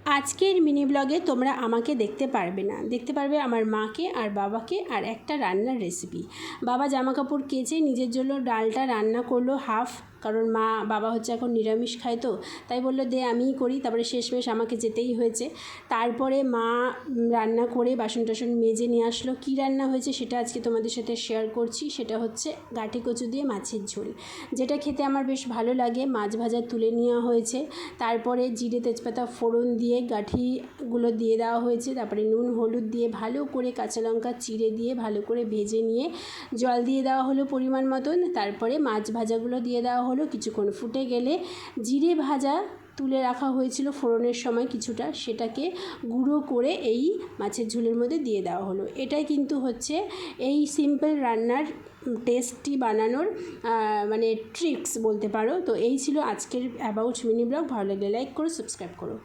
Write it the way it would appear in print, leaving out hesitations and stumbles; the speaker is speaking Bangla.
আজকের মিনি ব্লগে তোমরা আমাকে দেখতে পারবে না, দেখতে পারবে আমার মাকে আর বাবাকে আর একটা রান্নার রেসিপি। বাবা জামা কাপড় কেচে নিজের জন্য ডালটা রান্না করলো হাফ, কারণ বাবা হচ্ছে এখন নিরামিষ খায়, তো তাই বললো দে আমিই করি। তারপরে শেষমেশ আমাকে যেতেই হয়েছে। তারপরে মা রান্না করে বাসন টাসন মেজে নিয়ে আসলো। কী রান্না হয়েছে সেটা আজকে তোমাদের সাথে শেয়ার করছি। সেটা হচ্ছে গাঁটি কচু দিয়ে মাছের ঝোল, যেটা খেতে আমার বেশ ভালো লাগে। মাছ ভাজা তুলে নেওয়া হয়েছে, তারপরে জিরে তেজপাতা ফোড়ন দিয়ে গাঁঠিগুলো দিয়ে দেওয়া হয়েছে। তারপরে নুন হলুদ দিয়ে ভালো করে কাঁচা লঙ্কা চিড়ে দিয়ে ভালো করে ভেজে নিয়ে জল দিয়ে দেওয়া হলো পরিমাণ মতন। তারপরে মাছ ভাজাগুলো দিয়ে দেওয়া হলো। কিছুক্ষণ ফুটে গেলে জিরে ভাজা তুলে রাখা হয়েছিল ফোড়নের সময় কিছুটা, সেটাকে গুঁড়ো করে এই মাছের ঝোলের মধ্যে দিয়ে দেওয়া হলো। এটাই কিন্তু হচ্ছে এই সিম্পল রান্নার টেস্টি বানানোর মানে ট্রিক্স বলতে পারো। তো এই ছিল আজকের অ্যাবাউট মিনি ব্লগ। ভালো লাগলে লাইক করো, সাবস্ক্রাইব করো।